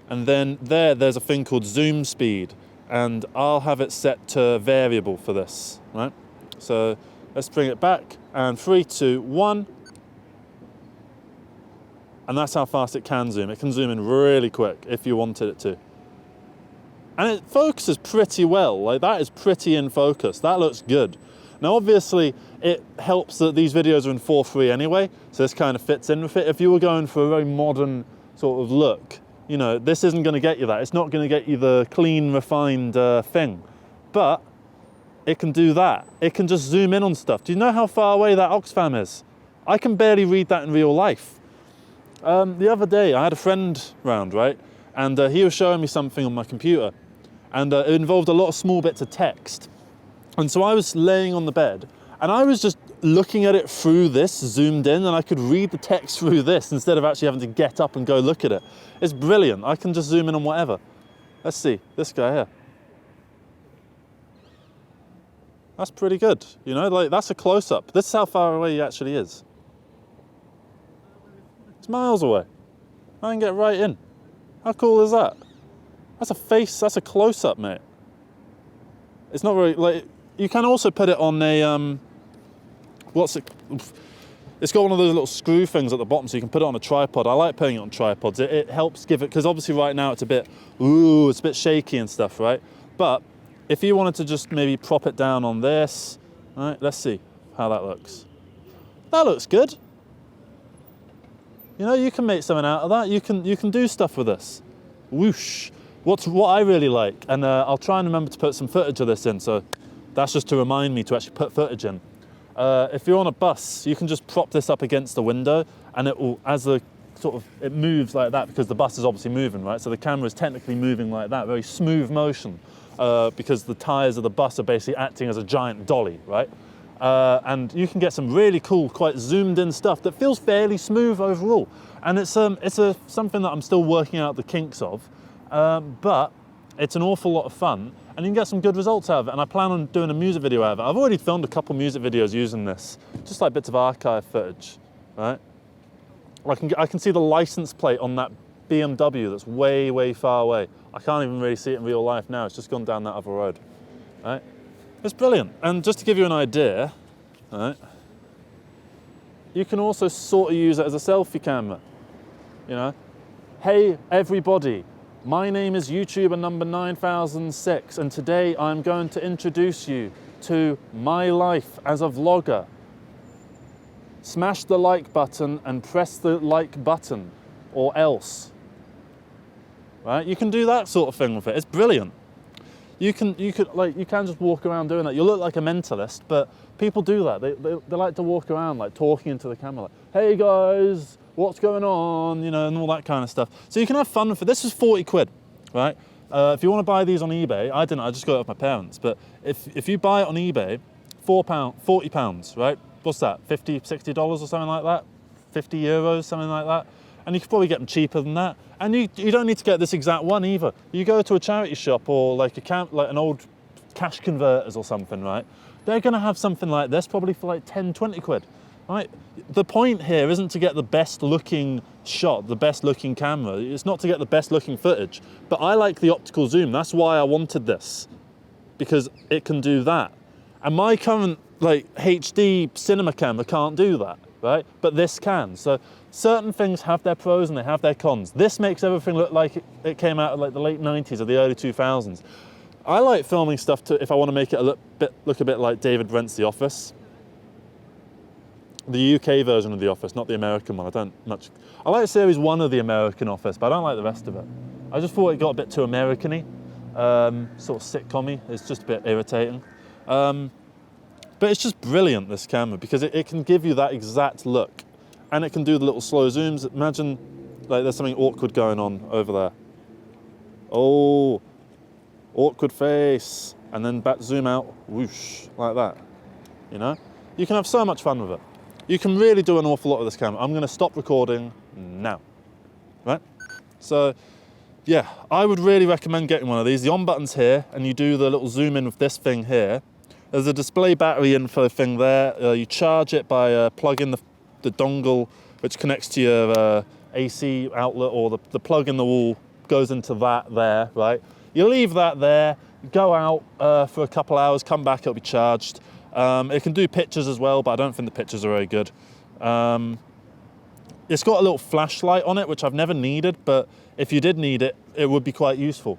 and then there's a thing called zoom speed, and I'll have it set to variable for this, right? So let's bring it back, and 3, 2, 1. And that's how fast it can zoom. It can zoom in really quick if you wanted it to. And it focuses pretty well. Like, that is pretty in focus. That looks good. Now, obviously, it helps that these videos are in 4:3 anyway, so this kind of fits in with it. If you were going for a very modern sort of look, you know, this isn't going to get you that. It's not going to get you the clean, refined thing. But it can do that. It can just zoom in on stuff. Do you know how far away that Oxfam is? I can barely read that in real life. The other day, I had a friend round, right? And he was showing me something on my computer. And it involved a lot of small bits of text. And so I was laying on the bed, and I was just looking at it through this, zoomed in, and I could read the text through this instead of actually having to get up and go look at it. It's brilliant. I can just zoom in on whatever. Let's see, this guy here. That's pretty good, you know, like that's a close-up. This is how far away he actually is. It's miles away. I can get right in. How cool is that? That's a face, that's a close-up, mate. It's not very, like, you can also put it on a, it's got one of those little screw things at the bottom, so you can put it on a tripod. I like putting it on tripods. It helps give it, because obviously right now it's a bit, it's a bit shaky and stuff, right? But if you wanted to just maybe prop it down on this, right, let's see how that looks. That looks good. You know, you can make something out of that. You can do stuff with this. Whoosh. What I really like, and I'll try and remember to put some footage of this in, so that's just to remind me to actually put footage in. If you're on a bus, you can just prop this up against the window, and it will, as the it moves like that, because the bus is obviously moving, right? So the camera is technically moving like that, very smooth motion, because the tires of the bus are basically acting as a giant dolly, right? And you can get some really cool, quite zoomed in stuff that feels fairly smooth overall. And it's something that I'm still working out the kinks of, but it's an awful lot of fun, and you can get some good results out of it. And I plan on doing a music video out of it. I've already filmed a couple music videos using this, just like bits of archive footage, right? I can see the license plate on that BMW that's way, way far away. I can't even really see it in real life now. It's just gone down that other road, right? It's brilliant. And just to give you an idea, right, you can also sort of use it as a selfie camera, you know? Hey, everybody, my name is YouTuber number 9006, and today I'm going to introduce you to my life as a vlogger. Smash the like button and press the like button, or else. Right? You can do that sort of thing with it. It's brilliant. You can just walk around doing that. You look like a mentalist, but people do that. They like to walk around like talking into the camera, like, "Hey guys, what's going on?" You know, and all that kind of stuff. So you can have fun with it. This is 40 quid, right? If you want to buy these on eBay, I didn't. I just got it off my parents. But if you buy it on eBay, £40, right? What's that? $50, $60 or something like that? 50 euros, something like that. And you could probably get them cheaper than that. And you don't need to get this exact one either. You go to a charity shop or like an old cash converters or something, right? They're going to have something like this probably for like 10, 20 quid, right? The point here isn't to get the best looking shot, the best looking camera. It's not to get the best looking footage. But I like the optical zoom. That's why I wanted this, because it can do that. And my current like HD cinema camera can't do that, right? But this can. So certain things have their pros and they have their cons. This makes everything look like it came out of like the late 90s or the early 2000s. I like filming stuff if I want to make it look a bit like David Brent's The Office. The UK version of The Office, not the American one. I like series 1 of the American Office, but I don't like the rest of it. I just thought it got a bit too American-y, sort of sitcom-y. It's just a bit irritating. But it's just brilliant, this camera, because it can give you that exact look. And it can do the little slow zooms. Imagine like there's something awkward going on over there. Oh, awkward face. And then back, zoom out, whoosh, like that. You know? You can have so much fun with it. You can really do an awful lot with this camera. I'm going to stop recording now. Right? So, yeah, I would really recommend getting one of these. The on button's here, and you do the little zoom in with this thing here. There's a display battery info thing there. You charge it by plugging the dongle, which connects to your AC outlet, or the plug in the wall goes into that there, right? You leave that there, go out for a couple hours, come back, it'll be charged. It can do pictures as well, but I don't think the pictures are very good. It's got a little flashlight on it, which I've never needed, but if you did need it, it would be quite useful.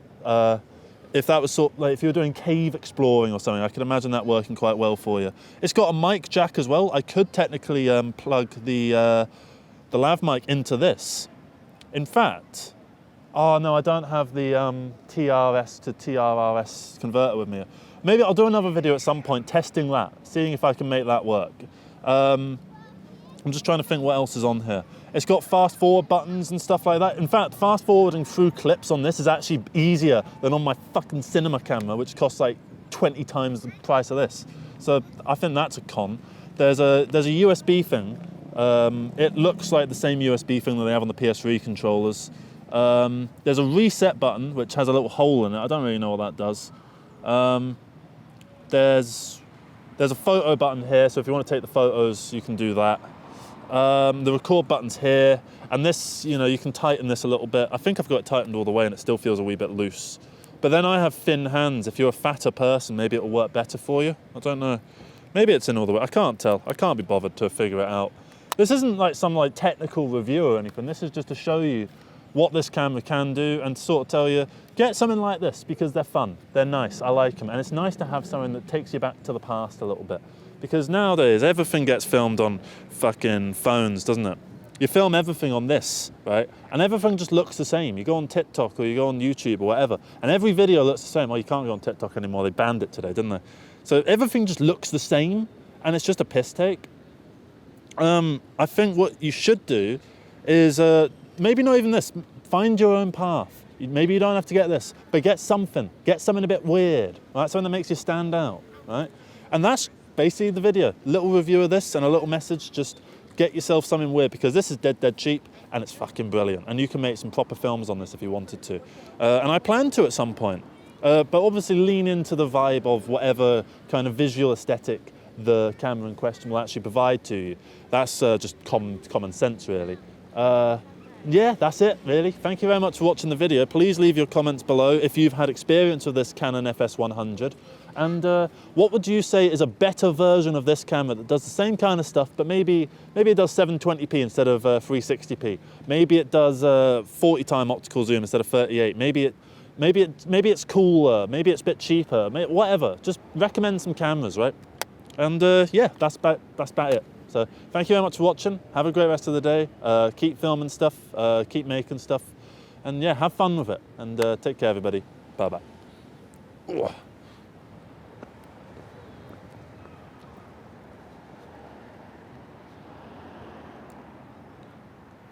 If that was if you were doing cave exploring or something, I could imagine that working quite well for you. It's got a mic jack as well. I could technically plug the lav mic into this. In fact, oh no, I don't have the TRS to TRRS converter with me. Maybe I'll do another video at some point testing that, seeing if I can make that work. I'm just trying to think what else is on here. It's got fast forward buttons and stuff like that. In fact, fast forwarding through clips on this is actually easier than on my fucking cinema camera, which costs like 20 times the price of this. So I think that's a con. There's a USB thing. It looks like the same USB thing that they have on the PS3 controllers. There's a reset button, which has a little hole in it. I don't really know what that does. There's There's a photo button here, so if you want to take the photos, you can do that. The record button's here, and this, you know, you can tighten this a little bit. I think I've got it tightened all the way and it still feels a wee bit loose. But then I have thin hands. If you're a fatter person, maybe it'll work better for you. I don't know. Maybe it's in all the way. I can't tell. I can't be bothered to figure it out. This isn't like some like technical review or anything. This is just to show you what this camera can do and sort of tell you, get something like this because they're fun, they're nice, I like them. And it's nice to have something that takes you back to the past a little bit. Because nowadays, everything gets filmed on fucking phones, doesn't it? You film everything on this, right? And everything just looks the same. You go on TikTok or you go on YouTube or whatever, and every video looks the same. Well, you can't go on TikTok anymore, they banned it today, didn't they? So everything just looks the same, and it's just a piss take. I think what you should do is, maybe not even this, find your own path. Maybe you don't have to get this, but get something a bit weird, right? Something that makes you stand out, right? And that's basically the video. Little review of this and a little message, just get yourself something weird because this is dead cheap and it's fucking brilliant. And you can make some proper films on this if you wanted to. And I plan to at some point, but obviously lean into the vibe of whatever kind of visual aesthetic the camera in question will actually provide to you. That's just common sense, really. Yeah, that's it, really. Thank you very much for watching the video. Please leave your comments below if you've had experience with this Canon FS100. And what would you say is a better version of this camera that does the same kind of stuff, but maybe it does 720p instead of 360p. Maybe it does 40 time optical zoom instead of 38. Maybe it's cooler. Maybe it's a bit cheaper. Whatever. Just recommend some cameras, right? And yeah, that's about it. So thank you very much for watching. Have a great rest of the day. Keep filming stuff, keep making stuff, and yeah, have fun with it. And take care, everybody. Bye-bye.